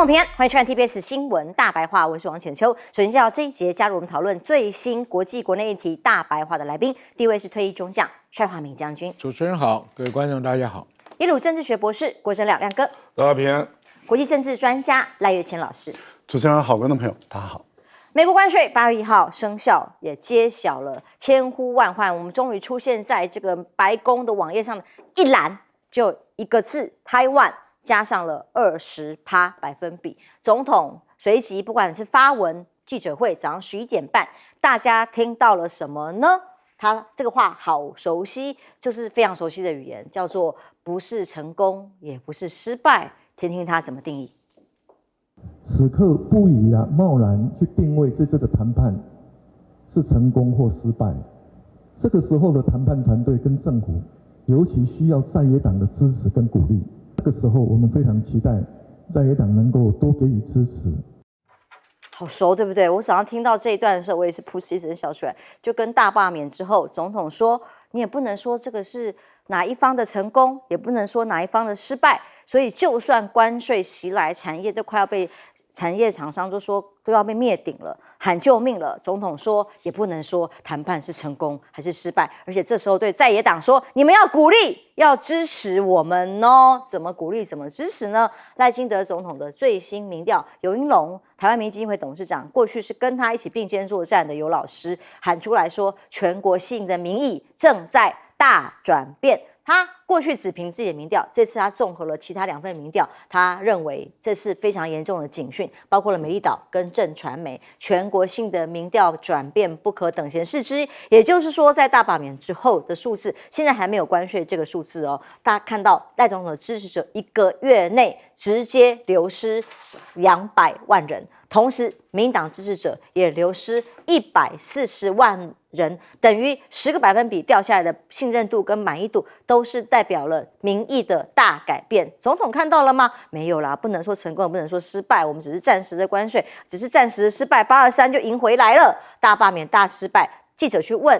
众平安，欢迎收看 TBS 新闻大白话，我是王浅秋。首先介绍这一节加入我们讨论最新国际国内议题大白话的来宾，第一位是退役中将帅华明将军。主持人好，各位观众大家好。耶鲁政治学博士郭正亮亮哥。大家平安。国际政治专家赖岳谦老师。主持人好，观众朋友大家好。美国关税8月1号生效，也揭晓了，千呼万唤，我们终于出现在这个白宫的网页上，一栏就一个字台湾。加上了20%百分比，总统随即不管是发文、记者会，早上11点半，大家听到了什么呢？他这个话好熟悉，就是非常熟悉的语言，叫做不是成功，也不是失败。听听他怎么定义。此刻不宜贸然去定位这次的谈判是成功或失败。这个时候的谈判团队跟政府，尤其需要在野党的支持跟鼓励。这个时候，我们非常期待在野党能够多给予支持。好熟，对不对？我早上听到这一段的时候，我也是噗嗤一声笑出来。就跟大罢免之后，总统说，你也不能说这个是哪一方的成功，也不能说哪一方的失败。所以，就算关税袭来，产业都快要被产业厂商都说都要被灭顶了，喊救命了。总统说，也不能说谈判是成功还是失败。而且这时候对在野党说，你们要鼓励。要支持我们哦，怎么鼓励怎么支持呢？赖清德总统的最新民调，游盈隆台湾民意基金会董事长，过去是跟他一起并肩作战的游老师喊出来说，全国性的民意正在大转变。他过去只凭自己的民调，这次他综合了其他2份民调，他认为这是非常严重的警讯，包括了美丽岛跟正传媒，全国性的民调转变不可等闲视之。也就是说，在大罢免之后的数字，现在还没有关税这个数字哦。大家看到赖总统的支持者1个月内直接流失200万人，同时民党支持者也流失140万人，等于10个百分比掉下来的信任度跟满意度，都是代表了民意的大改变。总统看到了吗？没有啦，不能说成功，不能说失败，我们只是暂时的关税，只是暂时的失败，823就赢回来了。大罢免大失败，记者去问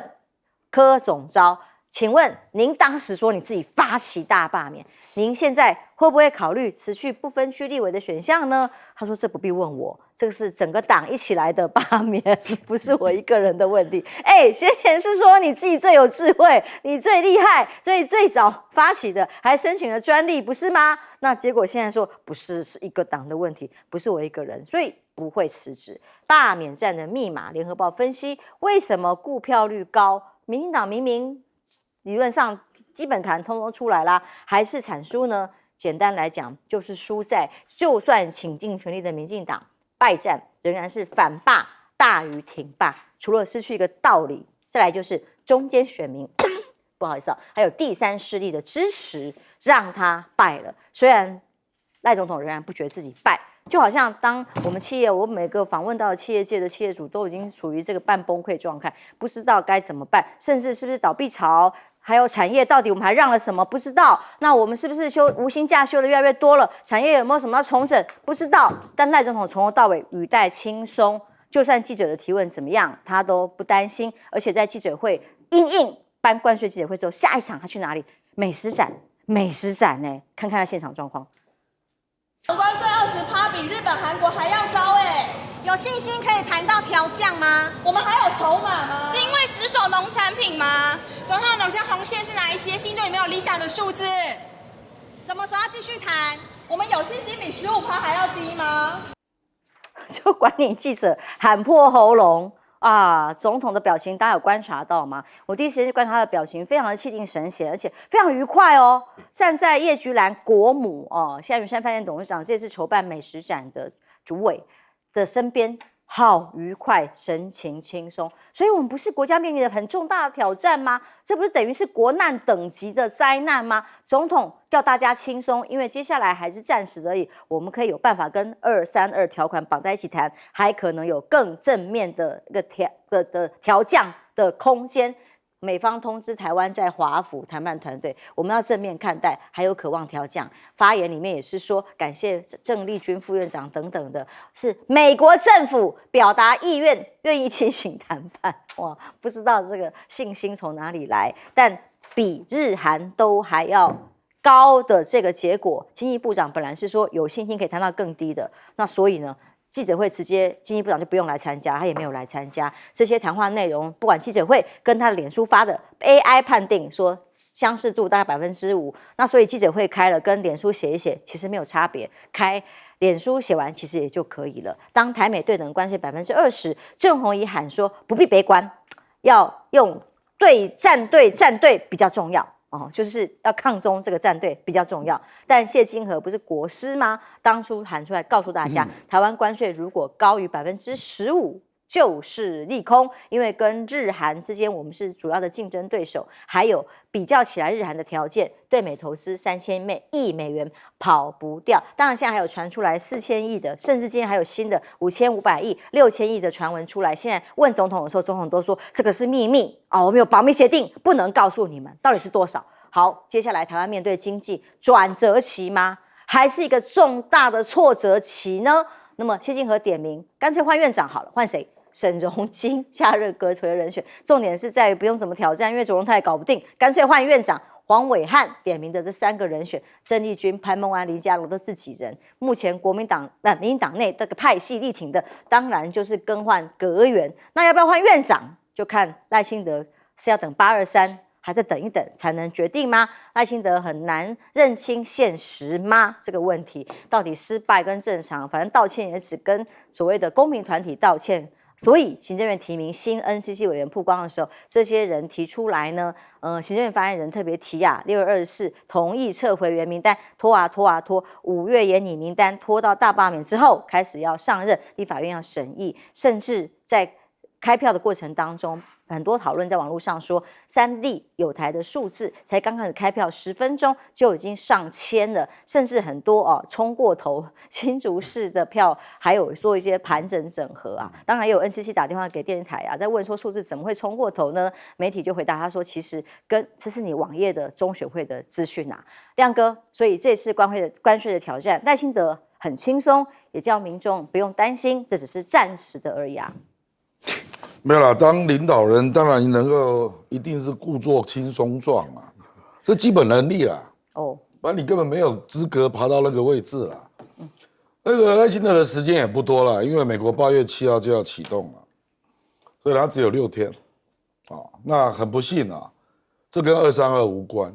柯总召，请问您当时说你自己发起大罢免，您现在会不会考虑辞去不分区立委的选项呢？他说这不必问我，这个是整个党一起来的罢免，不是我一个人的问题。先前是说你自己最有智慧，你最厉害，所以最早发起的，还申请了专利，不是吗？那结果现在说不是，是一个党的问题，不是我一个人，所以不会辞职。罢免战的密码，联合报分析为什么顾票率高？民进党明明理论上基本盘通通出来啦，还是产输呢？简单来讲，就是输在就算倾尽全力的民进党，败战仍然是反罢大于挺罢，除了失去一个道理，再来就是中间选民不好意思还有第三势力的支持，让他败了。虽然赖总统仍然不觉得自己败，就好像当我们企业，我每个访问到的企业界的企业主都已经处于这个半崩溃状态，不知道该怎么办，甚至是不是倒闭潮。还有产业到底我们还让了什么？不知道。那我们是不是无薪假休的越来越多了？产业有没有什么要重整？不知道。但赖总统从头到尾语带轻松，就算记者的提问怎么样，他都不担心。而且在记者会因颁关税记者会之后，下一场他去哪里？美食展呢？看看他现场状况。关税20%比日本、韩国还要高有信心可以谈到调降吗？我们还有筹码吗？是因为死守农产品吗？总统哪些红线是哪一些？心中有没有理想的数字？什么时候要继续谈？我们有信心比15%还要低吗？就管你记者喊破喉咙啊！总统的表情大家有观察到吗？我第一时间就观察他的表情，非常的气定神闲，而且非常愉快哦。站在叶菊兰国母现在云山饭店董事长，这次筹办美食展的主委的身边，好愉快，神情轻松。所以我们不是国家面临的很重大的挑战吗？这不是等于是国难等级的灾难吗？总统叫大家轻松，因为接下来还是暂时而已，我们可以有办法跟232条款绑在一起谈，还可能有更正面的一个调降的空间。美方通知台湾在华府谈判团队，我们要正面看待，还有渴望调降。发言里面也是说，感谢郑丽君副院长等等的，是美国政府表达意愿，愿意进行谈判。哇，不知道这个信心从哪里来，但比日韩都还要高的这个结果，经济部长本来是说有信心可以谈到更低的，那所以呢，记者会直接经济部长就不用来参加，他也没有来参加。这些谈话内容，不管记者会跟他的脸书发的 AI 判定说相似度大概5%，那所以记者会开了，跟脸书写一写，其实没有差别，开脸书写完其实也就可以了。当台美对等关税20%，郑弘仪喊说不必悲观，要用站队比较重要。就是要抗中这个战队比较重要，但谢金河不是国师吗？当初喊出来告诉大家，台湾关税如果高于15%，就是利空，因为跟日韩之间我们是主要的竞争对手，还有比较起来日韩的条件，对美投资3000亿美元跑不掉。当然现在还有传出来4000亿的，甚至今天还有新的5500亿、6000亿的传闻出来。现在问总统的时候，总统都说这个是秘密我们有保密协定，不能告诉你们到底是多少。好，接下来台湾面对经济转折期吗？还是一个重大的挫折期呢？那么谢金河点名，干脆换院长好了，换谁？沈荣津下任阁揆的人选，重点是在于不用怎么挑战，因为卓荣泰也搞不定，干脆换院长。黄伟汉点名的这3个人选，郑丽君、潘孟安、林佳龙都自己人。目前民进党内这个派系力挺的，当然就是更换阁员。那要不要换院长，就看赖清德是要等823，还在等一等才能决定吗？赖清德很难认清现实吗？这个问题到底失败跟正常，反正道歉也只跟所谓的公民团体道歉。所以行政院提名新 NCC 委员曝光的时候，这些人提出来呢，行政院发言人特别提6月24同意撤回原名单，拖，5月研拟名单，拖到大罢免之后开始要上任，立法院要审议，甚至在开票的过程当中，很多讨论在网络上说3立有台的数字才刚开始开票10分钟就已经上千了，甚至很多冲过头新竹市的票，还有做一些盘整整合当然也有 NCC 打电话给电视台在问说数字怎么会冲过头呢？媒体就回答他说，其实这是你网页的中选会的资讯亮哥，所以这次关税的挑战，赖清德很轻松，也叫民众不用担心，这只是暂时的而已没有啦，当领导人当然能够一定是故作轻松状这基本能力啦。不然你根本没有资格爬到那个位置啦。那个赖清德的时间也不多了，因为美国8月7号就要启动了，所以他只有6天。那很不幸这跟232无关，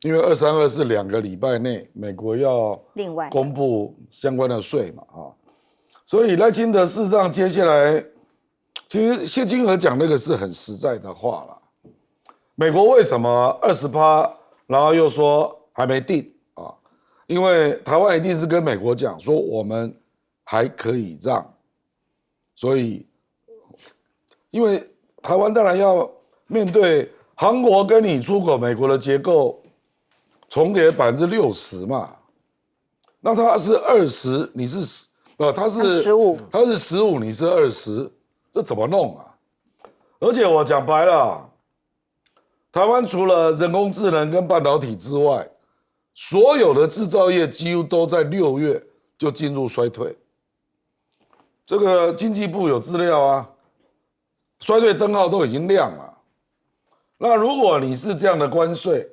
因为232是2个礼拜内美国要另外公布相关的税嘛所以赖清德事实上接下来。其实谢金河讲那个是很实在的话了。美国为什么20%，然后又说还没定因为台湾一定是跟美国讲说我们还可以让，所以因为台湾当然要面对韩国跟你出口美国的结构重叠60%嘛，那他是20%，你是他是15%，他是15%，你是20%。这怎么弄而且我讲白了台湾除了人工智能跟半导体之外，所有的制造业几乎都在6月就进入衰退。这个经济部有资料衰退灯号都已经亮了。那如果你是这样的关税，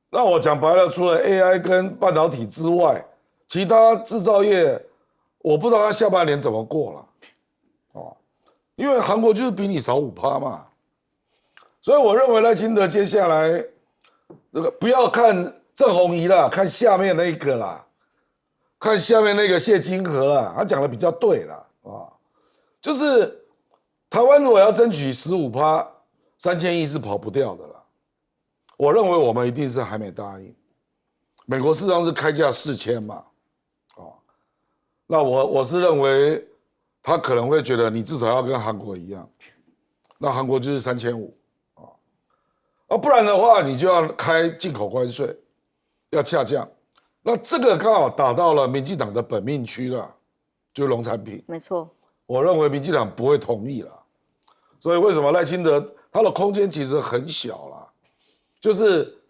那我讲白了，除了 AI 跟半导体之外，其他制造业我不知道他下半年怎么过了。因为韩国就是比你少5%嘛，所以我认为赖清德接下来这个不要看郑弘仪啦，看下面那个啦，看下面那个谢金河啦，他讲的比较对啦就是台湾如果要争取15%，3000亿是跑不掉的啦。我认为我们一定是还没答应，美国事实上是开价4000嘛，那我是认为。他可能会觉得你至少要跟韩国一样，那韩国就是3500不然的话你就要开进口关税，要下降。那这个刚好打到了民进党的本命区了，就是农产品。没错，我认为民进党不会同意了，所以为什么赖清德他的空间其实很小了，就是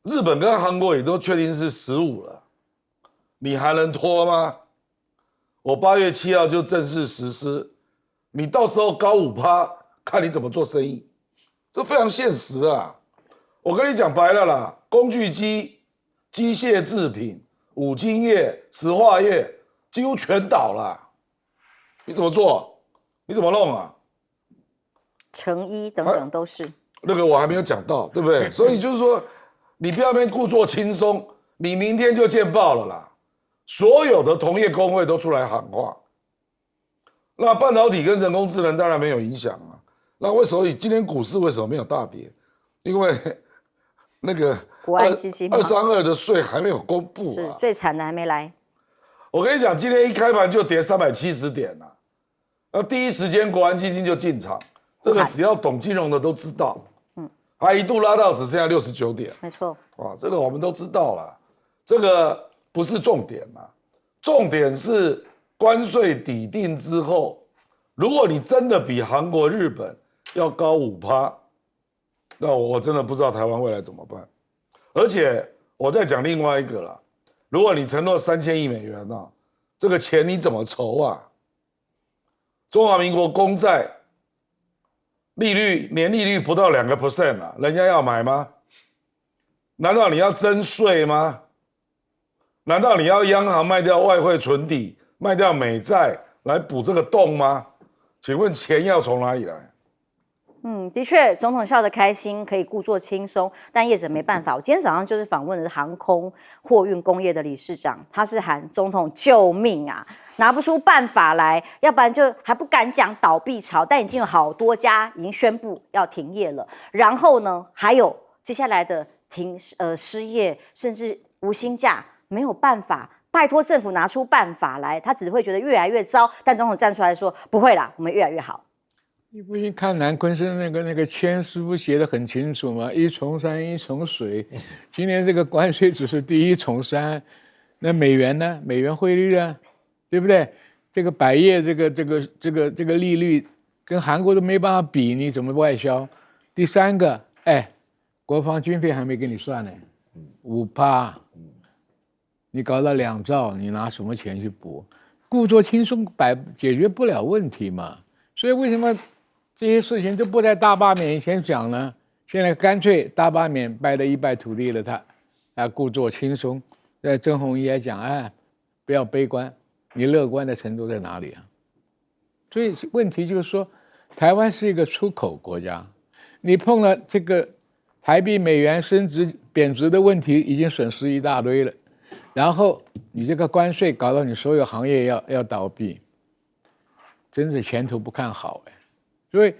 日本跟韩国也都确定是15了，你还能拖吗？我8月7号就正式实施，你到时候高5%，看你怎么做生意，这非常现实我跟你讲白了啦，工具机机械制品、五金业、石化业几乎全倒了。你怎么做？你怎么弄啊？成衣等等都是。那个我还没有讲到，对不对？所以就是说，你不要边故作轻松，你明天就见报了啦。所有的同业工会都出来喊话。那半导体跟人工智能当然没有影响啊。那为什么今天股市为什么没有大跌？因为那个国安基金232的税还没有公布啊。是最惨的还没来。我跟你讲，今天一开盘就跌370点了，那第一时间国安基金就进场，这个只要懂金融的都知道。还一度拉到只剩下69点。没错。哇，这个我们都知道了，这个不是重点嘛，重点是关税抵定之后，如果你真的比韩国、日本要高5%，那我真的不知道台湾未来怎么办。而且我再讲另外一个啦，如果你承诺3000亿美元啊，这个钱你怎么筹啊？中华民国公债利率年利率不到2% 啊，人家要买吗？难道你要征税吗？难道你要央行卖掉外汇存底、卖掉美债来补这个洞吗？请问钱要从哪里来？的确，总统笑得开心，可以故作轻松，但业者没办法。我今天早上就是访问的是航空货运工业的理事长，他是喊总统救命啊，拿不出办法来，要不然就还不敢讲倒闭潮，但已经有好多家已经宣布要停业了。然后呢，还有接下来的失业，甚至无薪假，没有办法。拜托政府拿出办法来，他只会觉得越来越糟。但总统站出来说不会啦，我们越来越好。你不信看南昆生那个签师傅写得很清楚吗？一从山，一从水。今年这个关税只是第一从山，那美元呢？美元汇率呢？对不对？这个百业这个利率跟韩国都没办法比，你怎么外销？第三个，国防军费还没给你算呢，5%，你搞到2兆，你拿什么钱去补？故作轻松解决不了问题嘛。所以为什么这些事情都不在大罢免以前讲呢？现在干脆大罢免败得一败涂地了，他故作轻松。郑弘仪也讲，不要悲观，你乐观的程度在哪里啊？所以问题就是说，台湾是一个出口国家，你碰了这个台币美元升值贬值的问题，已经损失一大堆了。然后你这个关税搞到你所有行业要倒闭，真是前途不看好所以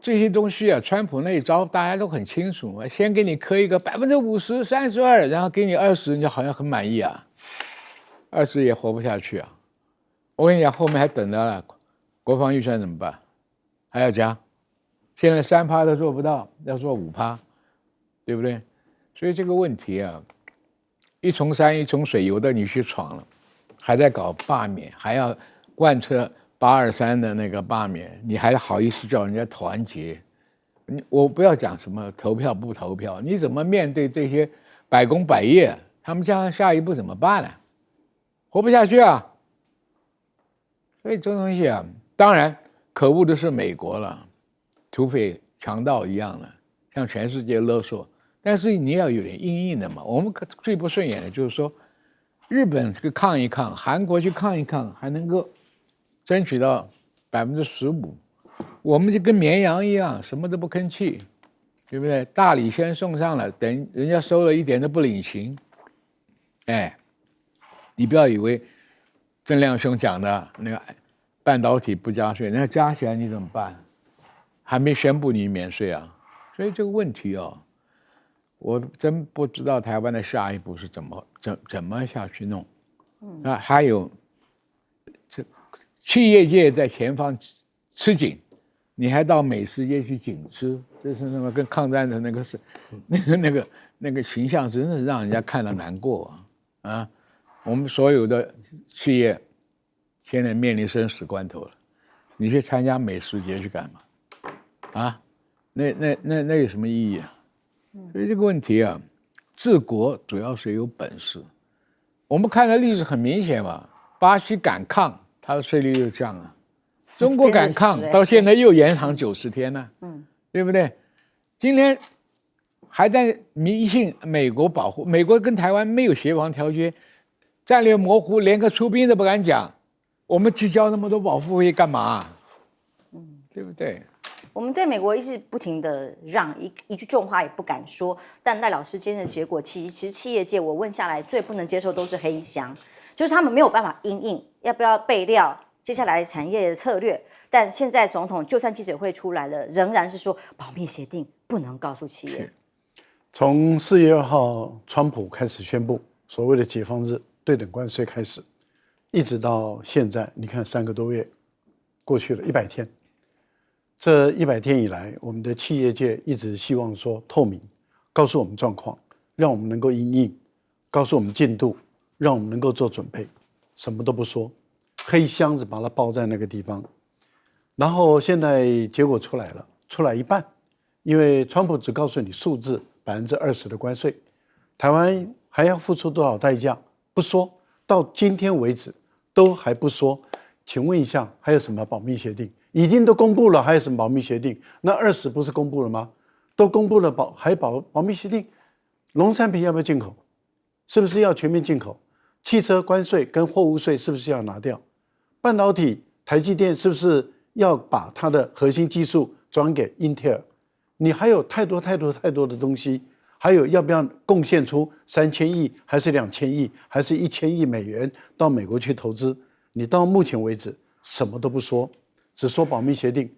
这些东西啊，川普那一招大家都很清楚嘛，先给你磕一个50%、32%，然后给你20%，你好像很满意啊，20也活不下去啊。我跟你讲，后面还等着了，国防预算怎么办？还要加，现在3%都做不到，要做5%，对不对？所以这个问题啊，一从山一从水，有的你去闯了，还在搞罢免，还要贯彻823的那个罢免，你还好意思叫人家团结？我不要讲什么投票不投票，你怎么面对这些百工百业？他们将下一步怎么办呢？活不下去啊！所以这东西啊，当然可恶的是美国了，土匪强盗一样的，向全世界勒索。但是你要有点硬硬的嘛。我们最不顺眼的就是说，日本这个抗一抗，韩国去抗一抗，还能够争取到15%，我们就跟绵羊一样，什么都不吭气，对不对？大礼先送上了，等人家收了一点都不领情。你不要以为郑亮兄讲的那个半导体不加税，人家加起来你怎么办？还没宣布你免税啊！所以这个问题我真不知道台湾的下一步是怎么下去弄。还有企业界在前方吃紧，你还到美食界去紧吃，这是什么？跟抗战的那个形象，真的是让人家看了难过啊！我们所有的企业现在面临生死关头了，你去参加美食节去干嘛？那有什么意义啊？所以这个问题啊，治国主要是有本事。我们看的例子很明显嘛，巴西敢抗，它的税率又降了；中国敢抗，到现在又延长90天了，对不对？今天还在迷信美国保护，美国跟台湾没有协防条约，战略模糊，连个出兵都不敢讲，我们去交那么多保护费干嘛？对不对？我们对美国一直不停的让，一句重话也不敢说。但赖老师今天的结果，其实企业界我问下来最不能接受都是黑箱，就是他们没有办法因应，要不要备料，接下来产业的策略。但现在总统就算记者会出来了，仍然是说保密协定不能告诉企业。从4月2号，川普开始宣布所谓的解放日对等关税开始，一直到现在，你看3个多月过去了，100天。这100天以来，我们的企业界一直希望说透明，告诉我们状况，让我们能够因应，告诉我们进度，让我们能够做准备，什么都不说，黑箱子把它包在那个地方。然后现在结果出来了，出来一半，因为川普只告诉你数字20%的关税，台湾还要付出多少代价不说，到今天为止都还不说。请问一下，还有什么保密协定？已经都公布了，还有什么保密协定？那20不是公布了吗？都公布了还保密协定？农产品要不要进口？是不是要全面进口？汽车关税跟货物税是不是要拿掉？半导体台积电是不是要把它的核心技术转给英特尔？你还有太多的东西，还有要不要贡献出3000亿，还是2000亿，还是1000亿美元到美国去投资？你到目前为止什么都不说，只说保密协定。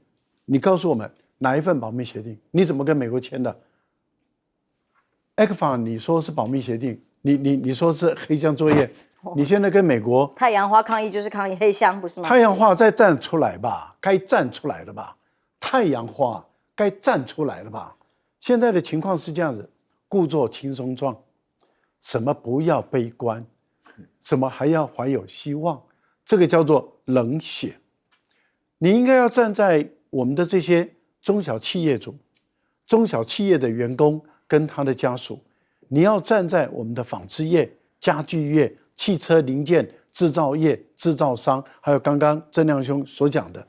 你告诉我们哪一份保密协定？你怎么跟美国签的 ？ECFA 你说是保密协定，你说是黑箱作业，你现在跟美国太阳花抗议就是抗议黑箱，不是吗？太阳花再站出来吧，该站出来了吧？太阳花该站出来了吧？现在的情况是这样子，故作轻松状，什么不要悲观，什么还要怀有希望，这个叫做冷血。你应该要站在我们的这些中小企业主、中小企业的员工跟他的家属，你要站在我们的纺织业、家具业、汽车零件制造业、制造商，还有刚刚曾亮兄所讲的，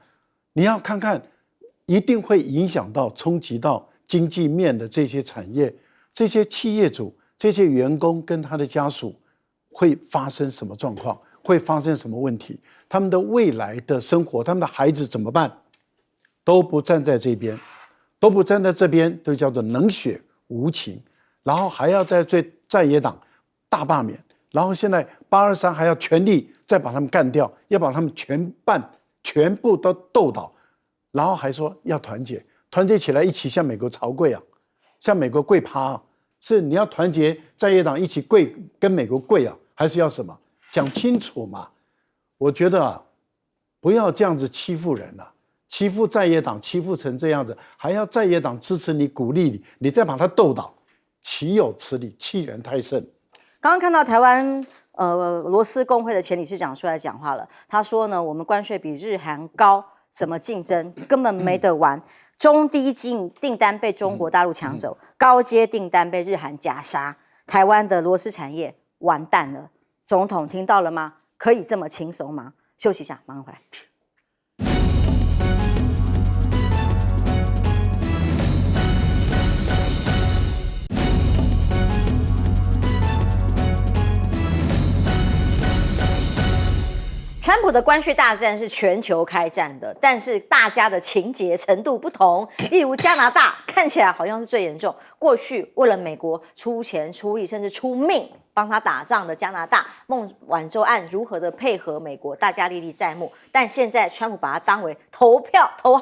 你要看看，一定会影响到、冲击到经济面的这些产业、这些企业主、这些员工跟他的家属会发生什么状况，会发生什么问题，他们的未来的生活，他们的孩子怎么办？都不站在这边，都不站在这边，就叫做冷血无情。然后还要在野党大罢免，然后现在823还要全力再把他们干掉，要把他们全部都斗倒，然后还说要团结起来，一起向美国朝跪啊，向美国跪趴啊，是你要团结在野党一起跪跟美国跪啊，还是要什么？讲清楚嘛！我觉得啊，不要这样子欺负人了，欺负在野党，欺负成这样子，还要在野党支持你、鼓励你，你再把他斗倒，岂有此理！欺人太甚。刚刚看到台湾罗斯工会的前理事长出来讲话了，他说呢，我们关税比日韩高，怎么竞争根本没得玩。中低阶订单被中国大陆抢走，高阶订单被日韩夹杀，台湾的螺丝产业完蛋了。总统听到了吗？可以这么轻松吗？休息一下，马上回来。川普的关税大战是全球开战的，但是大家的情节程度不同。例如加拿大看起来好像是最严重，过去为了美国出钱出力甚至出命帮他打仗的加拿大，孟晚舟案如何的配合美国，大家历历在目。但现在川普把它当为投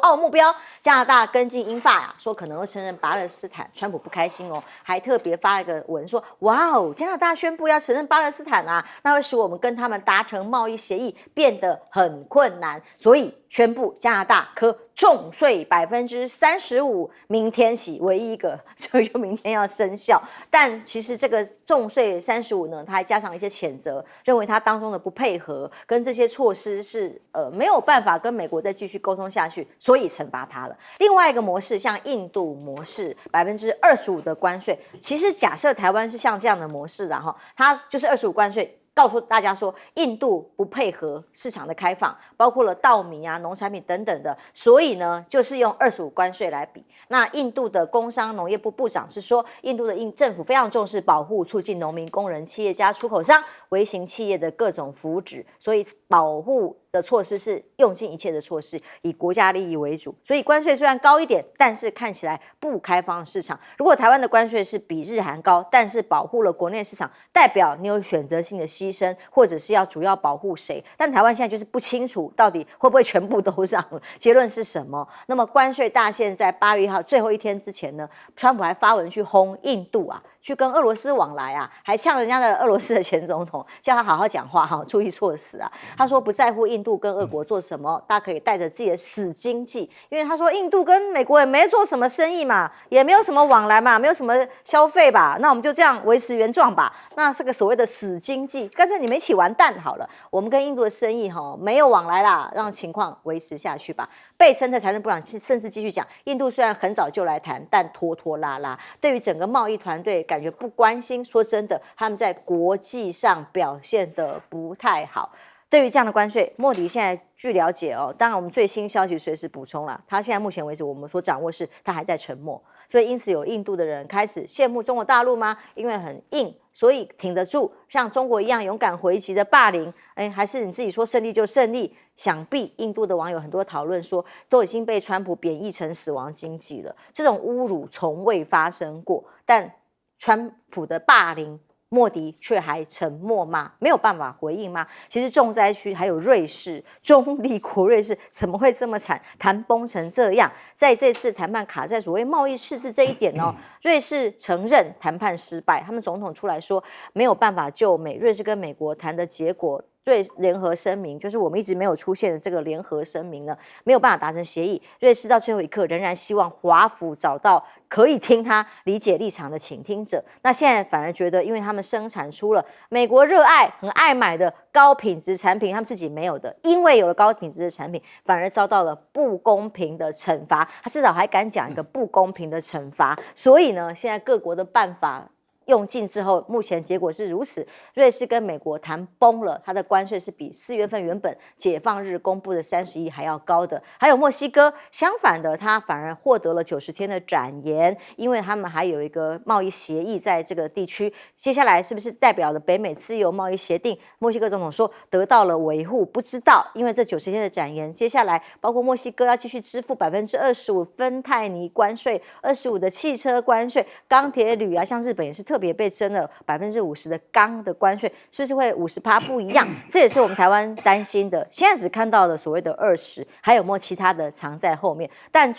号目标，加拿大跟进英法说可能会承认巴勒斯坦，川普不开心哦，还特别发了一个文说：哇哦，加拿大宣布要承认巴勒斯坦啊，那会使我们跟他们达成贸易协议变得很困难，所以宣布加拿大可重税35%，明天起唯一一个，所以就明天要生效。但其实这个重税35%呢，它还加上一些谴责，认为它当中的不配合跟这些措施是没有办法跟美国再继续沟通下去，所以惩罚它了。另外一个模式，像印度模式25%的关税，其实假设台湾是像这样的模式，然后它就是25%关税。告诉大家说，印度不配合市场的开放，包括了稻米啊、农产品等等的，所以呢，就是用25关税来比。那印度的工商农业部部长是说，印度的政府非常重视保护、促进农民、工人、企业家、出口商、微型企业的各种福祉，所以保护的措施是用尽一切的措施，以国家利益为主。所以关税虽然高一点，但是看起来不开放市场。如果台湾的关税是比日韩高，但是保护了国内市场，代表你有选择性的牺牲，或者是要主要保护谁？但台湾现在就是不清楚到底会不会全部都让了，结论是什么？那么关税大限在8月1号最后一天之前呢，川普还发文去轰印度啊，去跟俄罗斯往来啊，还呛人家的俄罗斯的前总统，叫他好好讲话哈，注意措辞啊。他说不在乎印度跟俄国做什么，大家可以带着自己的死经济，因为他说印度跟美国也没做什么生意嘛，也没有什么往来嘛，没有什么消费吧，那我们就这样维持原状吧。那是个所谓的死经济，干脆你们一起完蛋好了。我们跟印度的生意没有往来啦，让情况维持下去吧。贝森特财政部长甚至继续讲，印度虽然很早就来谈，但拖拖拉拉，对于整个贸易团队感觉不关心。说真的，他们在国际上表现得不太好。对于这样的关税，莫迪现在据了解当然我们最新消息随时补充啦。他现在目前为止我们所掌握是他还在沉默，所以因此有印度的人开始羡慕中国大陆吗？因为很硬，所以挺得住，像中国一样勇敢回击的霸凌。还是你自己说胜利就胜利？想必印度的网友很多讨论说，都已经被川普贬义成死亡经济了，这种侮辱从未发生过。但川普的霸凌，莫迪却还沉默吗？没有办法回应吗？其实重灾区还有瑞士，中立国瑞士怎么会这么惨，谈崩成这样？在这次谈判卡在所谓贸易赤字这一点瑞士承认谈判失败，他们总统出来说没有办法就瑞士跟美国谈的结果。对联合声明，就是我们一直没有出现的这个联合声明呢，没有办法达成协议。瑞士到最后一刻仍然希望华府找到可以听他理解立场的倾听者。那现在反而觉得，因为他们生产出了美国热爱、很爱买的高品质产品，他们自己没有的，因为有了高品质的产品，反而遭到了不公平的惩罚。他至少还敢讲一个不公平的惩罚。所以呢，现在各国的办法用尽之后，目前结果是如此。瑞士跟美国谈崩了，它的关税是比4月份原本解放日公布的30亿还要高的。还有墨西哥，相反的，它反而获得了90天的展延，因为他们还有一个贸易协议在这个地区。接下来是不是代表了北美自由贸易协定？墨西哥总统说得到了维护，不知道，因为这90天的展延，接下来包括墨西哥要继续支付25%芬太尼关税，25%的汽车关税，钢铁铝啊，像日本也是特别被征了50%的钢的关税，是不是会50%不一样？这也是我们台湾担心的。现在只看到了所谓的20%，还有没有其他的藏在后面？但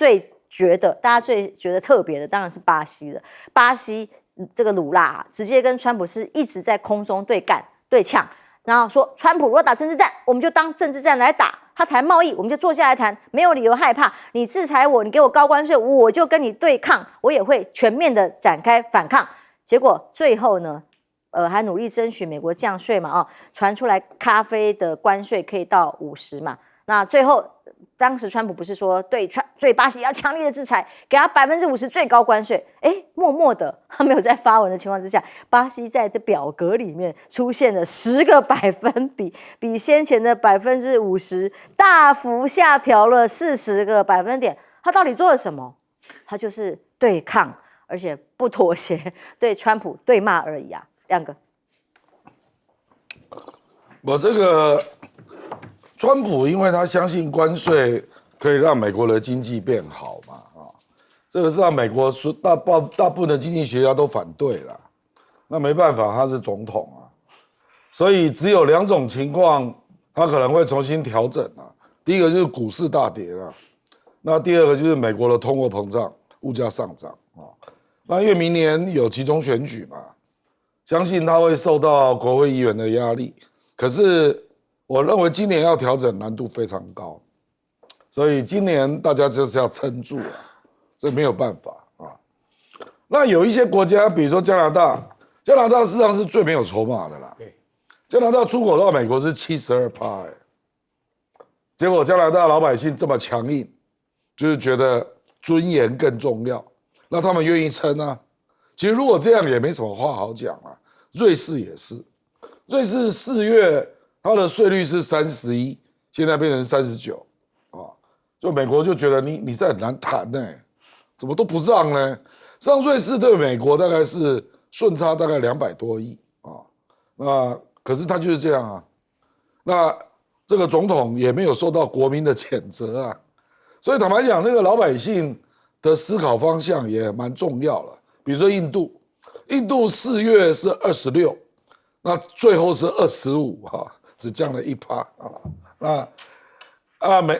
大家最觉得特别的当然是巴西了。巴西这个鲁拉直接跟川普是一直在空中对干对呛，然后说川普如果打政治战，我们就当政治战来打。他谈贸易，我们就坐下来谈，没有理由害怕。你制裁我，你给我高关税，我就跟你对抗，我也会全面的展开反抗。结果最后呢，还努力争取美国降税嘛，传出来咖啡的关税可以到50%嘛。那最后，当时川普不是说对巴西要强力的制裁，给他50%最高关税？默默的，他没有在发文的情况之下，巴西在这表格里面出现了10个百分比，比先前的50%大幅下调了40个百分点。他到底做了什么？他就是对抗，而且不妥协，对川普对骂而已啊。亮哥，我这个川普，因为他相信关税可以让美国的经济变好嘛，这个是让美国大部分的经济学家都反对了。那没办法，他是总统所以只有2种情况，他可能会重新调整第一个就是股市大跌那第二个就是美国的通货膨胀、物价上涨那因为明年有期中选举嘛，相信他会受到国会议员的压力。可是我认为今年要调整难度非常高，所以今年大家就是要撑住这没有办法那有一些国家，比如说加拿大事实上是最没有筹码的啦。加拿大出口到美国是72%结果加拿大老百姓这么强硬，就是觉得尊严更重要，那他们愿意撑其实如果这样也没什么话好讲瑞士也是，瑞士4月它的税率是31，现在变成39，啊，就美国就觉得你是很难谈呢，怎么都不让呢？上瑞士对美国大概是顺差大概200多亿啊，那可是他就是这样啊，那这个总统也没有受到国民的谴责啊，所以坦白讲，那个老百姓的思考方向也蛮重要了。比如说印度4月是26，那最后是25哈，只降了1%啊。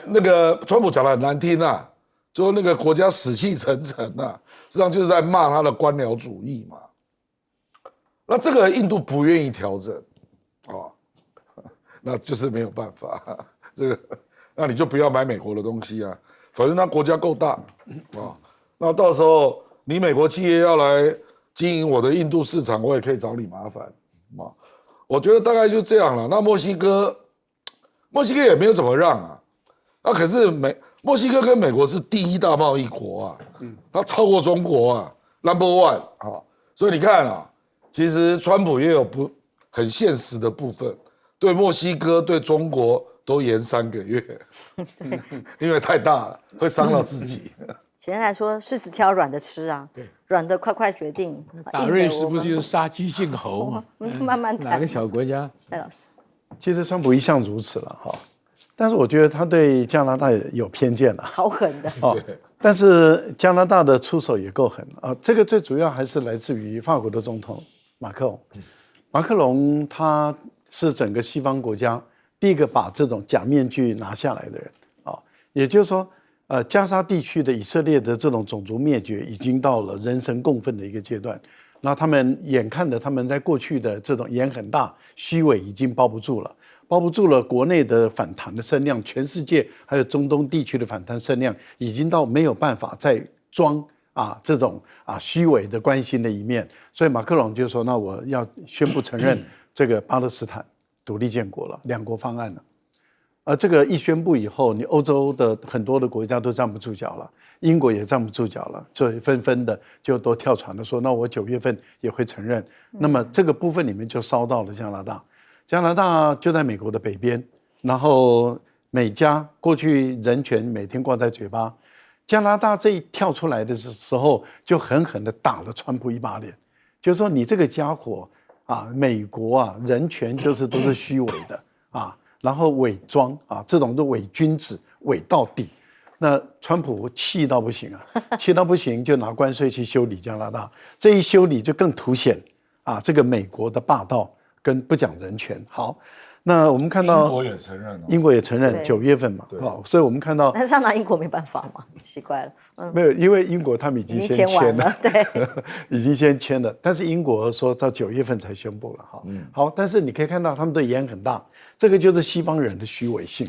那个川普讲的很难听啊，就说那个国家死气沉沉啊，实际上就是在骂他的官僚主义嘛。那这个印度不愿意调整啊，那就是没有办法，这个那你就不要买美国的东西啊，反正他国家够大啊，那到时候你美国企业要来经营我的印度市场，我也可以找你麻烦啊。我觉得大概就这样了。那墨西哥也没有怎么让啊，可是墨西哥跟美国是第1大贸易国啊，它超过中国啊 ，Number 1啊，所以你看啊，其实川普也有很现实的部分，对墨西哥、对中国都延3个月，因为太大了，会伤到自己。简单来说，柿子挑软的吃啊，软的快决定。打瑞士不是就是杀鸡儆猴吗？慢慢谈。哪个小国家？戴老师，其实川普一向如此了哈，但是我觉得他对加拿大有偏见了，好狠的。但是加拿大的出手也够狠啊，这个最主要还是来自于法国的总统马克龙。马克龙他是整个西方国家第一个把这种假面具拿下来的人啊，也就是说。加沙地区的以色列的这种种族灭绝已经到了人神共愤的一个阶段，那他们眼看着他们在过去的这种眼很大、虚伪已经包不住了，国内的反弹的声量，全世界还有中东地区的反弹声量，已经到没有办法再装这种虚伪的关心的一面，所以马克龙就说，那我要宣布承认这个巴勒斯坦独立建国了，2国方案了。这个一宣布以后，你欧洲的很多的国家都站不住脚了，英国也站不住脚了，所以纷纷的就都跳船了，说那我9月份也会承认。那么这个部分里面就烧到了加拿大，加拿大就在美国的北边，然后美加过去人权每天挂在嘴巴，加拿大这一跳出来的时候，就狠狠的打了川普一把脸，就是说你这个家伙美国人权就是都是虚伪的然后伪装这种都伪君子，伪到底。那川普气到不行气到不行，就拿关税去修理加拿大。这一修理就更凸显这个美国的霸道跟不讲人权。好，那我们看到英国也承认英国也承认9月份嘛，所以我们看到，但是拿英国没办法嘛，奇怪了。没有，因为英国他们已经先签了，对，已经先签了。但是英国说到9月份才宣布了好，但是你可以看到他们的眼很大。这个就是西方人的虚伪性。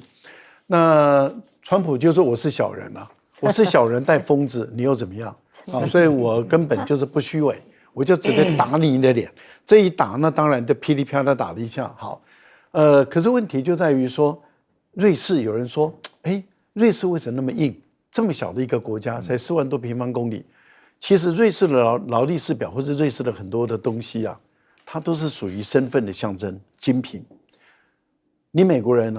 那川普就说我是小人我是小人带疯子，你又怎么样所以我根本就是不虚伪，我就直接打你的脸。这一打，那当然就噼里啪啦打了一下。好，可是问题就在于说，瑞士有人说，瑞士为什么那么硬？这么小的一个国家，才4万多平方公里。其实瑞士的劳力士表或者瑞士的很多的东西它都是属于身份的象征，精品。你美国人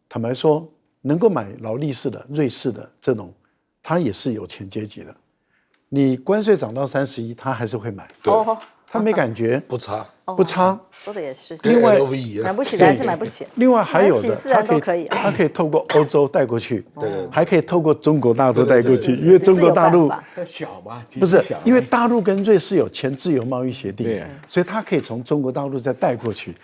坦白说，能够买劳力士的、瑞士的这种，他也是有钱阶级的。你关税涨到31，他还是会买，他没感觉，不差。说的也是。另外，买不起的还是买不起。另外还有的，自然都可以他可以透过欧洲带过去，还可以透过中国大陆带过去，因为中国大陆小嘛，不是，因为大陆跟瑞士有签自由贸易协定，所以他可以从中国大陆再带过去，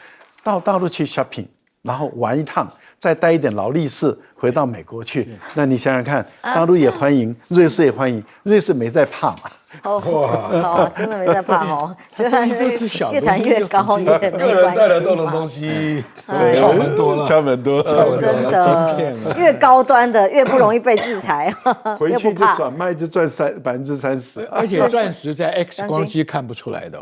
到大陆去 shopping。然后玩一趟，再带一点劳力士回到美国去。那你想想看，大陆也欢迎，瑞士也欢迎，瑞士没在怕嘛。真的没在怕就算越谈越高也没关系。个人带得动的东西，差蛮多了，真的，越高端的越不容易被制裁，回去就转卖就赚30%，而且钻石在 X 光机看不出来的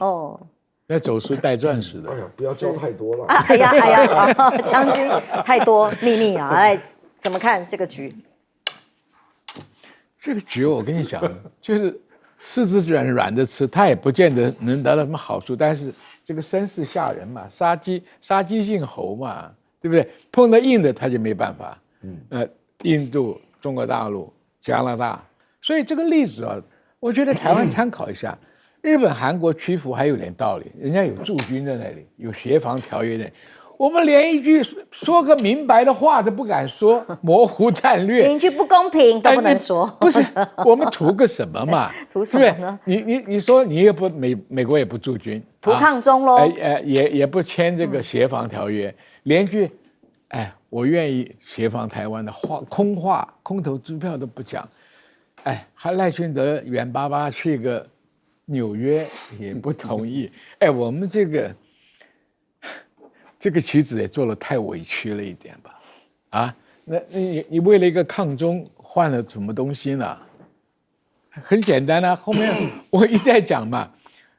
那走私带钻石的。不要教太多了。哎呀，将军太多秘密来，怎么看这个局？这个局我跟你讲，就是柿子软的吃，它也不见得能得到什么好处。但是这个声势吓人嘛，杀鸡儆猴嘛，对不对？碰到硬的他就没办法。印度、中国大陆、加拿大，所以这个例子啊，我觉得台湾参考一下。日本、韩国屈服还有点道理，人家有驻军在那里，有协防条约的。我们连一句说个明白的话都不敢说，模糊战略，连一句不公平都不能说。不是，我们图个什么嘛？图什么呢？你说你也不美国也不驻军，图抗中喽？也不签这个协防条约，连句我愿意协防台湾的空头支票都不讲，还赖清德远巴巴去个纽约也不同意，我们这个棋子也做得太委屈了一点吧？那你为了一个抗中换了什么东西呢？很简单啊，后面我一直在讲嘛，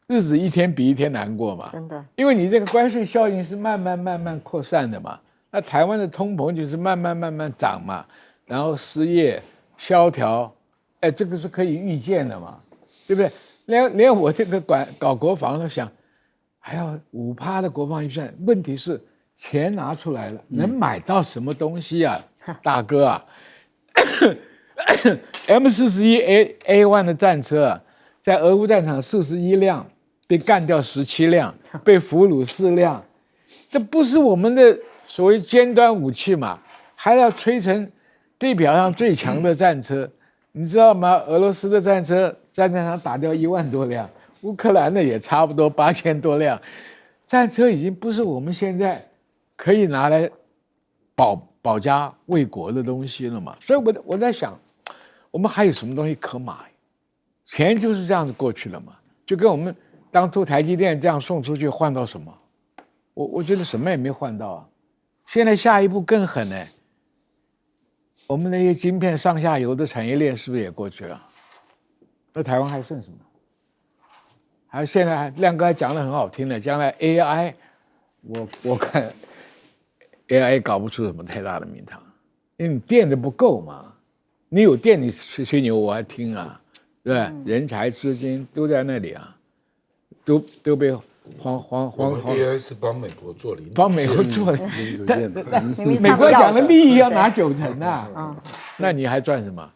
日子一天比一天难过嘛，真的，因为你这个关税效应是慢慢扩散的嘛，那台湾的通膨就是慢慢涨嘛，然后失业萧条，这个是可以预见的嘛，对不对？连我这个搞国防都想，还要5%的国防预算，问题是钱拿出来了，能买到什么东西啊，大哥啊？M41A1的战车啊，在俄乌战场41辆，被干掉17辆，被俘虏4辆，这不是我们的所谓尖端武器嘛？还要吹成地表上最强的战车，你知道吗？俄罗斯的战车战场打掉1万多辆，乌克兰的也差不多8000多辆，战车已经不是我们现在可以拿来保家卫国的东西了嘛。所以我在想，我们还有什么东西可买？钱就是这样子过去了嘛，就跟我们当初台积电这样送出去换到什么？我觉得什么也没换到啊。现在下一步更狠呢，我们那些晶片上下游的产业链是不是也过去了？那台湾还剩什么？还现在亮哥还讲得很好听的，将来 AI， 我看 AI 搞不出什么太大的名堂，因为你电的不够嘛。你有电，你吹牛我还听啊，对吧？人才资金都在那里啊，都被AI 是帮美国做零组件，帮美国做的，美国讲的利益要拿90%啊，那你还赚什么？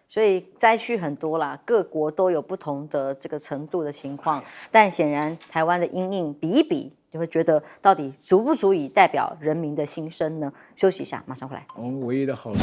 所以灾区很多啦，各国都有不同的这个程度的情况，但显然台湾的因应比一比，就会觉得到底足不足以代表人民的心声呢？休息一下，马上回来。我们唯一的好处。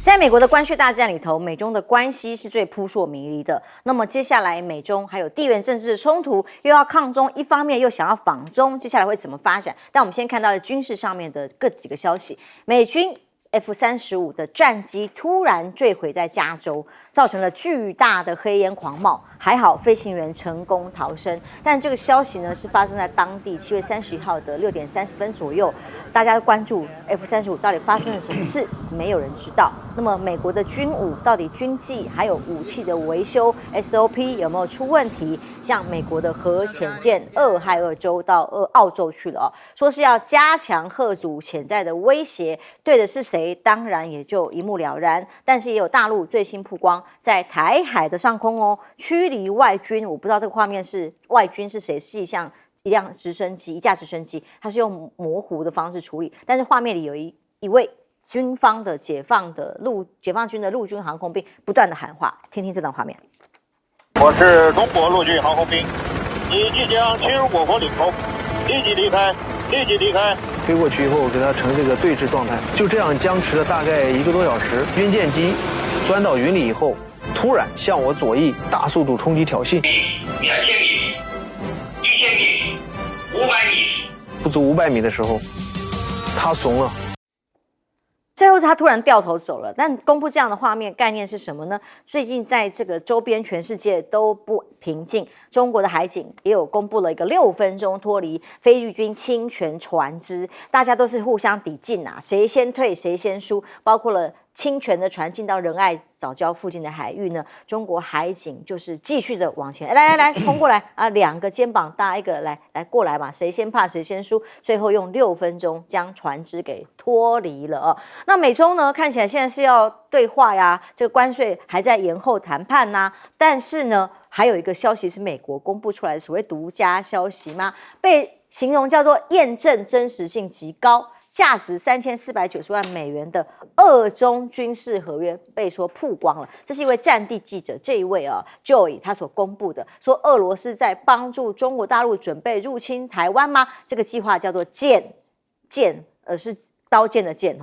在美国的关税大战里头，美中的关系是最扑朔迷离的。那么接下来美中还有地缘政治的冲突，又要抗中，一方面又想要仿中，接下来会怎么发展？但我们先看到的军事上面的几个消息，美军 F-35的战机突然坠毁在加州，造成了巨大的黑烟狂冒，还好飞行员成功逃生。但这个消息呢，是发生在当地7月31号的6点30分左右。大家关注 F-35到底发生了什么事，没有人知道。那么美国的军武到底军纪还有武器的维修 SOP 有没有出问题？像美国的核潜舰俄亥俄州到澳洲去了说是要加强嚇阻潜在的威胁，对的是谁？当然也就一目了然。但是也有大陆最新曝光，在台海的上空驱离外军，我不知道这个画面是外军是谁，是一架直升机，它是用模糊的方式处理，但是画面里有一位军方的解放军的陆军航空兵不断的喊话，听听这段画面。我是中国陆军航空兵，你即将侵入我国领空，立即离开，立即离开。飞过去以后，跟它呈这个对峙状态，就这样僵持了大概1个多小时。军舰机钻到云里以后，突然向我左翼大速度冲击挑衅。2,000米、1,000米、500米，不足500米的时候，他怂了。最后是他突然掉头走了，但公布这样的画面概念是什么呢？最近在这个周边全世界都不平静，中国的海警也有公布了一个6分钟脱离菲律宾侵权船只，大家都是互相抵近啊，谁先退谁先输，包括了侵权的船进到仁爱早礁附近的海域呢，中国海警就是继续的往前，来冲过来啊，2个肩膀搭一个，来过来嘛，谁先怕谁先输，最后用6分钟将船只给脱离了哦。那美中呢看起来现在是要对话呀，这个关税还在延后谈判呐，但是呢还有一个消息是美国公布出来的所谓独家消息嘛，被形容叫做验证真实性极高。价值3490万美元的俄中军事合约被说曝光了，这是一位战地记者，这一位Joy 他所公布的，说俄罗斯在帮助中国大陆准备入侵台湾吗？这个计划叫做剑，是刀剑的剑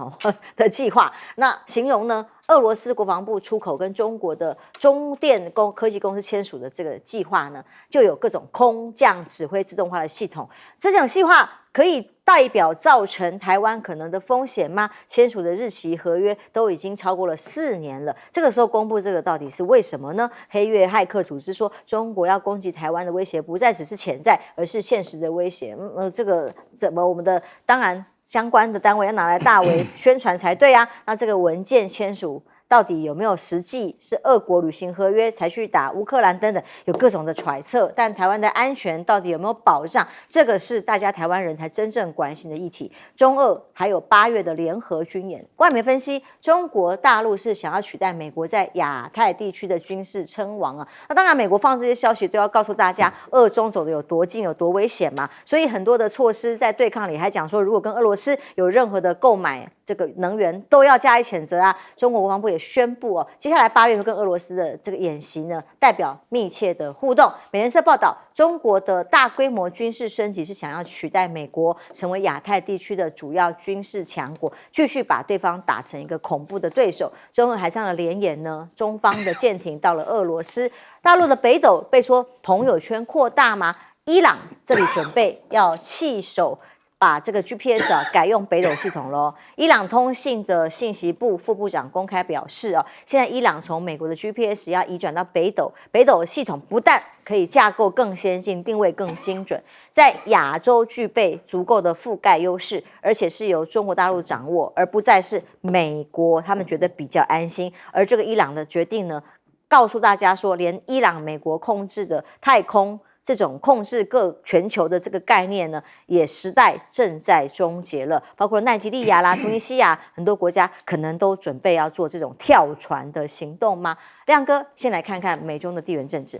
的计划。那形容呢，俄罗斯国防部出口跟中国的中电科技公司签署的这个计划呢，就有各种空降指挥自动化的系统。这种计划可以代表造成台湾可能的风险吗？签署的日期合约都已经超过了4年了，这个时候公布这个到底是为什么呢？黑月骇客组织说，中国要攻击台湾的威胁不再只是潜在，而是现实的威胁。这个怎么我们的当然相关的单位要拿来大为宣传才对啊。那这个文件签署到底有没有实际是俄国履行合约才去打乌克兰等等，有各种的揣测，但台湾的安全到底有没有保障，这个是大家台湾人才真正关心的议题。中俄还有8月的联合军演，外媒分析中国大陆是想要取代美国在亚太地区的军事称王啊。那当然美国放这些消息都要告诉大家俄中走的有多近有多危险嘛，所以很多的措施在对抗里还讲说，如果跟俄罗斯有任何的购买这个能源都要加以谴责啊。中国国防部也宣布接下来8月会跟俄罗斯的这个演习呢，代表密切的互动。美联社报道，中国的大规模军事升级是想要取代美国，成为亚太地区的主要军事强国，继续把对方打成一个恐怖的对手。中俄海上的联演呢，中方的舰艇到了俄罗斯，大陆的北斗被说朋友圈扩大吗？伊朗这里准备要弃守。把这个 GPS 改用北斗系统咯。伊朗通信的信息部副部长公开表示现在伊朗从美国的 GPS 要移转到北斗，北斗系统不但可以架构更先进，定位更精准，在亚洲具备足够的覆盖优势，而且是由中国大陆掌握，而不再是美国，他们觉得比较安心。而这个伊朗的决定呢，告诉大家说，连伊朗美国控制的太空这种控制各全球的这个概念呢，也时代正在终结了。包括奈及利亚啦、突尼西亚很多国家可能都准备要做这种跳船的行动吗？亮哥，先来看看美中的地缘政治。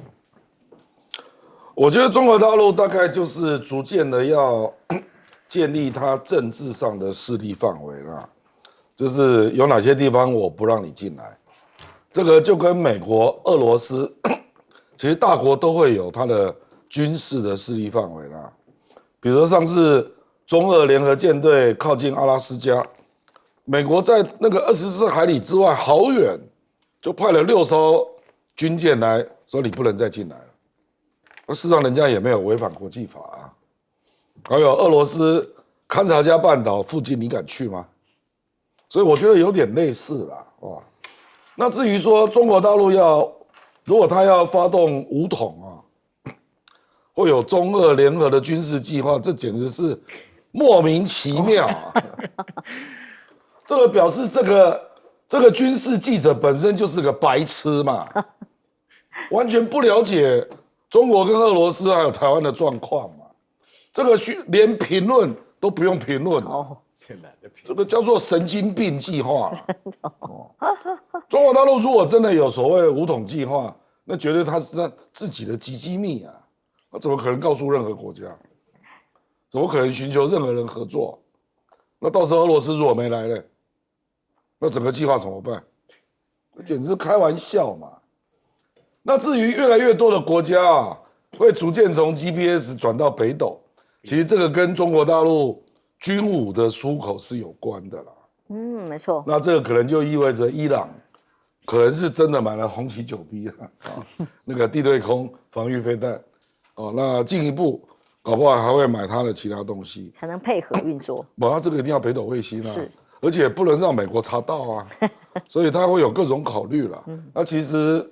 我觉得中国大陆大概就是逐渐的要建立它政治上的势力范围啦，就是有哪些地方我不让你进来，这个就跟美国、俄罗斯，其实大国都会有它的军事的势力范围啦，比如说上次中俄联合舰队靠近阿拉斯加，美国在那个24海里之外好远，就派了6艘军舰来说你不能再进来了。事实上人家也没有违反国际法啊。还有俄罗斯勘察加半岛附近你敢去吗？所以我觉得有点类似啦，哇。那至于说中国大陆如果他要发动武统会有中俄联合的军事计划，这简直是莫名其妙啊！这个表示这个军事记者本身就是个白痴嘛，完全不了解中国跟俄罗斯还有台湾的状况嘛。这个连评论都不用评论这个叫做神经病计划。中国大陆如果真的有所谓武统计划，那绝对他是自己的机密啊。他怎么可能告诉任何国家？怎么可能寻求任何人合作？那到时候俄罗斯如果没来了，那整个计划怎么办？简直是开玩笑嘛！那至于越来越多的国家会逐渐从 GPS 转到北斗，其实这个跟中国大陆军武的出口是有关的啦。没错。那这个可能就意味着伊朗可能是真的买了红旗9B那个地对空防御飞弹。那进一步搞不好还会买它的其他东西，才能配合运作。它这个一定要北斗卫星是，而且不能让美国查到啊，所以它会有各种考虑啦。那其实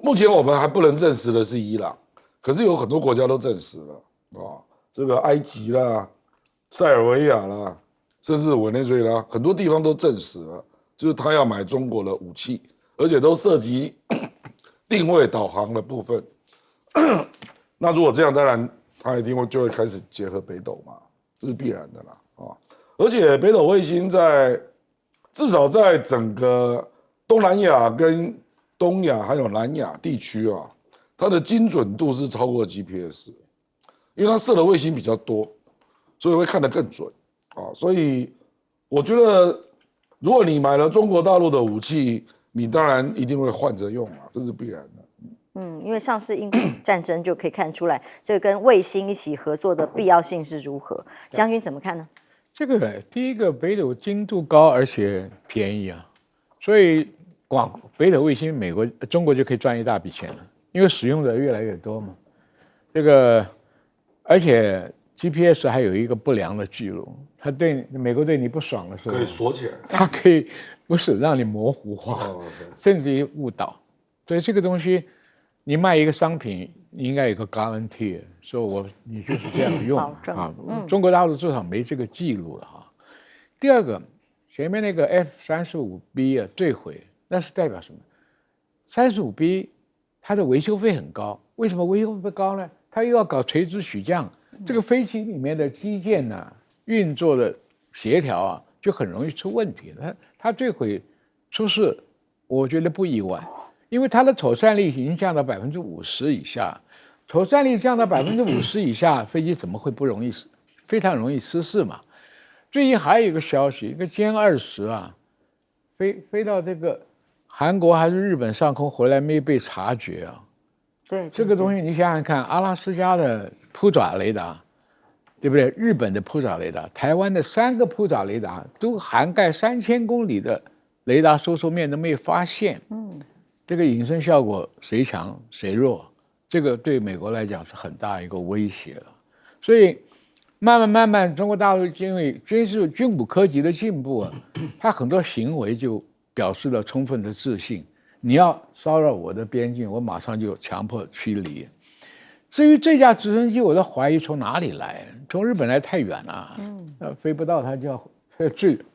目前我们还不能证实的是伊朗，可是有很多国家都证实了这个埃及啦、塞尔维亚啦，甚至委内瑞拉很多地方都证实了就是他要买中国的武器，而且都涉及定位导航的部分。那如果这样，当然他一定就会开始结合北斗嘛，这是必然的啦啊！而且北斗卫星至少在整个东南亚跟东亚还有南亚地区啊，它的精准度是超过 GPS， 因为它射的卫星比较多，所以会看得更准啊。所以我觉得，如果你买了中国大陆的武器，你当然一定会换着用啊，这是必然的。因为上次印度战争就可以看出来，这个跟卫星一起合作的必要性是如何。将军怎么看呢？这个第一个北斗精度高而且便宜啊，所以北斗卫星中国就可以赚一大笔钱了，因为使用的越来越多嘛。这个而且 GPS 还有一个不良的记录，它美国对你不爽的时候可以锁起来，它可以不是让你模糊化，甚至于误导。所以这个东西，你卖一个商品，你应该有个 guarantee， 说你就是这样用啊。中国大陆至少没这个记录了哈。第二个，前面那个 F-35B 啊坠毁，那是代表什么？35B 它的维修费很高，为什么维修费高呢？它又要搞垂直起降，这个飞机里面的机件啊运作的协调啊就很容易出问题。它坠毁出事，我觉得不意外。因为它的妥善率已经降到50%以下，妥善率降到50%以下，飞机怎么会非常容易失事嘛？最近还有一个消息，一个歼20啊，飞到这个韩国还是日本上空回来没被察觉啊？对，这个东西你想想看，阿拉斯加的扑爪雷达，对不对？日本的扑爪雷达，台湾的3个扑爪雷达都涵盖3000公里的雷达收缩面都没有发现。这个隐身效果谁强谁弱，这个对美国来讲是很大一个威胁了。所以慢慢，中国大陆因为军武科技的进步啊，它很多行为就表示了充分的自信。你要骚扰我的边境，我马上就强迫驱离。至于这架直升机，我都怀疑从哪里来，从日本来太远了，飞不到它就要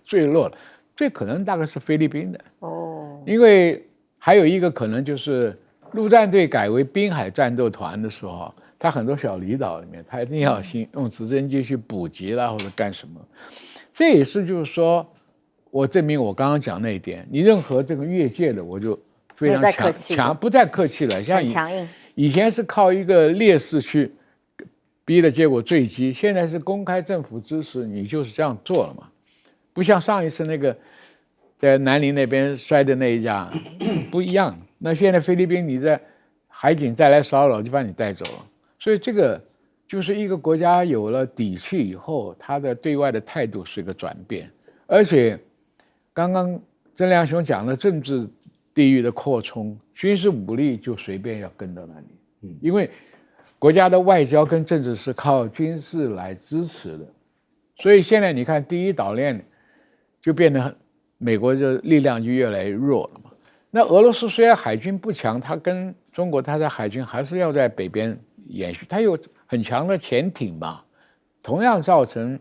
坠落了。最可能大概是菲律宾的因为。还有一个可能就是陆战队改为滨海战斗团的时候，它很多小离岛里面，它一定要用直升机去补给啦，或者干什么。这也是就是说，我证明我刚刚讲那一点，你任何这个越界的，我就非常强，不再客气了。像以前是靠一个劣势去逼的结果坠机，现在是公开政府支持，你就是这样做了嘛，不像上一次那个。在南宁那边摔的那一架不一样，那现在菲律宾你在海警再来骚扰就把你带走了，所以这个就是一个国家有了底气以后，他的对外的态度是一个转变，而且刚刚曾良雄讲的政治地域的扩充，军事武力就随便要跟到哪里，因为国家的外交跟政治是靠军事来支持的，所以现在你看第一岛链就变得美国的力量就越来越弱了嘛。那俄罗斯虽然海军不强，它跟中国它的海军还是要在北边延续，它有很强的潜艇嘛，同样造成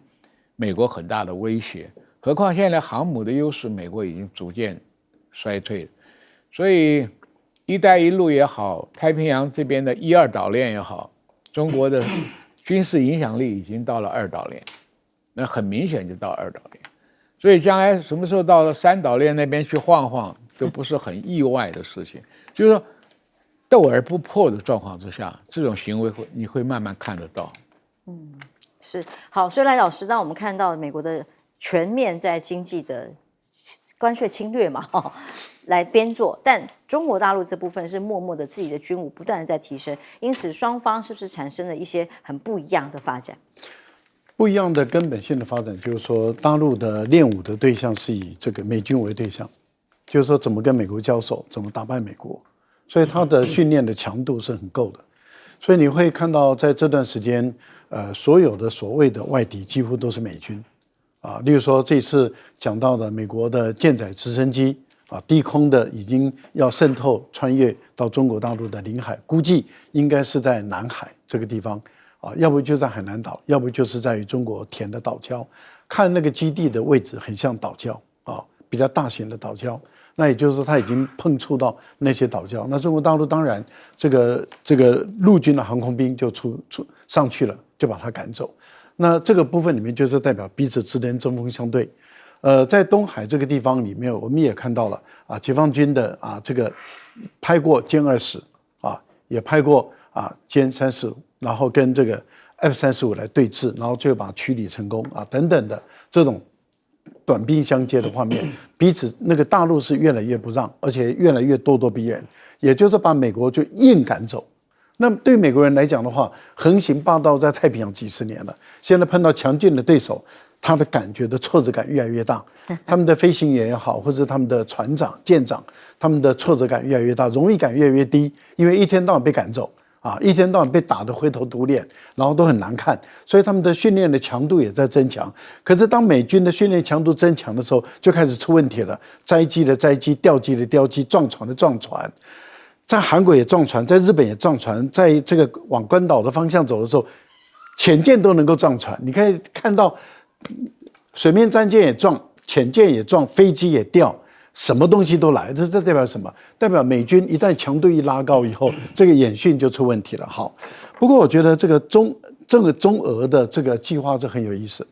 美国很大的威胁。何况现在航母的优势，美国已经逐渐衰退了。所以“一带一路”也好，太平洋这边的1、2岛链也好，中国的军事影响力已经到了2岛链，那很明显就到2岛链。所以将来什么时候到了3岛链那边去晃晃，都不是很意外的事情。就是说，斗而不破的状况之下，这种行为你会慢慢看得到。是好。所以赖老师，让我们看到美国的全面在经济的关税侵略嘛，来编做，但中国大陆这部分是默默的自己的军武不断的在提升，因此双方是不是产生了一些很不一样的发展？不一样的根本性的发展，就是说，大陆的练武的对象是以这个美军为对象，就是说怎么跟美国交手，怎么打败美国，所以它的训练的强度是很够的。所以你会看到，在这段时间，所有的所谓的外敌几乎都是美军，例如说这次讲到的美国的舰载直升机低空的已经要渗透穿越到中国大陆的领海，估计应该是在南海这个地方。要不就在海南岛，要不就是在于中国填的岛礁，看那个基地的位置很像岛礁比较大型的岛礁。那也就是说，它已经碰触到那些岛礁。那中国大陆当然，这个陆军的航空兵就上去了，就把它赶走。那这个部分里面就是代表彼此之间针锋相对。在东海这个地方里面，我们也看到了啊，解放军的这个拍过歼20啊，也拍过歼35，然后跟这个 F-35来对峙，然后最后把它驱离成功啊，等等的这种短兵相接的画面，彼此那个大陆是越来越不让，而且越来越咄咄逼人，也就是把美国就硬赶走。那么对美国人来讲的话，横行霸道在太平洋几十年了，现在碰到强劲的对手，他的感觉的挫折感越来越大。他们的飞行员也好，或者他们的船长、舰长，他们的挫折感越来越大，荣誉感越来越低，因为一天到晚被赶走。一天到晚被打得灰头土脸，然后都很难看，所以他们的训练的强度也在增强。可是当美军的训练强度增强的时候，就开始出问题了：载机的载机，吊机的吊机，撞船的撞船。在韩国也撞船，在日本也撞船，在这个往关岛的方向走的时候，潜舰都能够撞船。你可以看到，水面战舰也撞，潜舰也撞，飞机也掉。什么东西都来，这代表什么？代表美军一旦强度一拉高以后，这个演训就出问题了。好，不过我觉得这个中俄的这个计划是很有意思，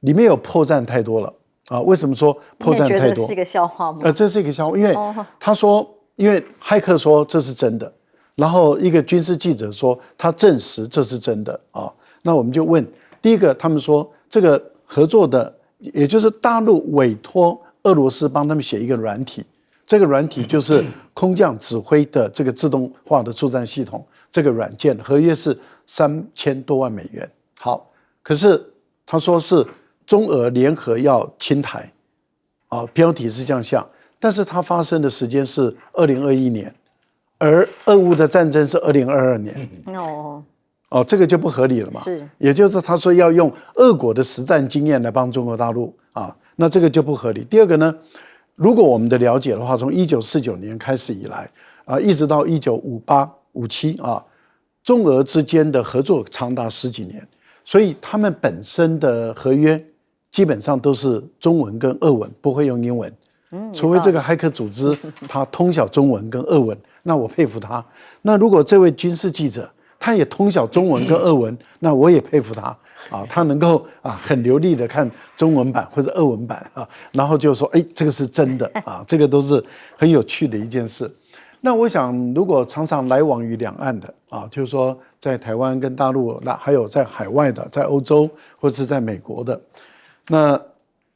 里面有破绽太多了啊！为什么说破绽太多？你也觉得是一个笑话吗？这是一个笑话，因为他说，因为骇客说这是真的，然后一个军事记者说他证实这是真的啊。那我们就问，第一个，他们说这个合作的，也就是大陆委托俄罗斯帮他们写一个软体，这个软体就是空降指挥的这个自动化的作战系统，这个软件合约是3000多万美元。好，可是他说是中俄联合要侵台，标题是这样下，但是它发生的时间是2021年，而俄乌的战争是2022年。这个就不合理了嘛。是，也就是他说要用俄国的实战经验来帮中国大陆啊。那这个就不合理。第二个呢，如果我们的了解的话，从1949年开始以来一直到1958、57中俄之间的合作长达10几年，所以他们本身的合约基本上都是中文跟俄文，不会用英文。除非这个骇客组织他通晓中文跟俄文，那我佩服他。那如果这位军事记者他也通晓中文跟俄文，那我也佩服他他能够很流利的看中文版或者俄文版然后就说这个是真的这个都是很有趣的一件事。那我想，如果常常来往于两岸的就是说在台湾跟大陆，那还有在海外的，在欧洲或者是在美国的，那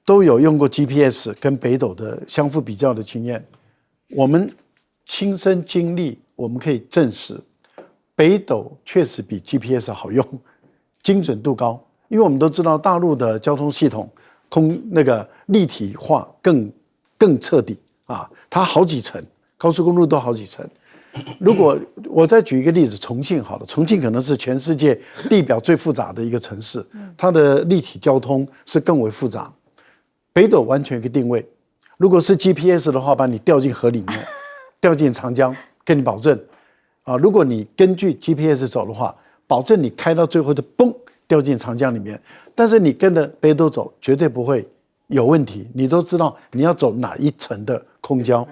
都有用过 GPS 跟北斗的相互比较的经验。我们亲身经历，我们可以证实。北斗确实比 GPS 好用，精准度高，因为我们都知道大陆的交通系统那个立体化更彻底它好几层，高速公路都好几层。如果我再举一个例子，重庆好了，重庆可能是全世界地表最复杂的一个城市，它的立体交通是更为复杂。北斗完全一个定位，如果是 GPS 的话，把你掉进河里面，掉进长江，跟你保证。如果你根据 GPS 走的话，保证你开到最后的嘣掉进长江里面。但是你跟着北斗走，绝对不会有问题。你都知道你要走哪一层的空交。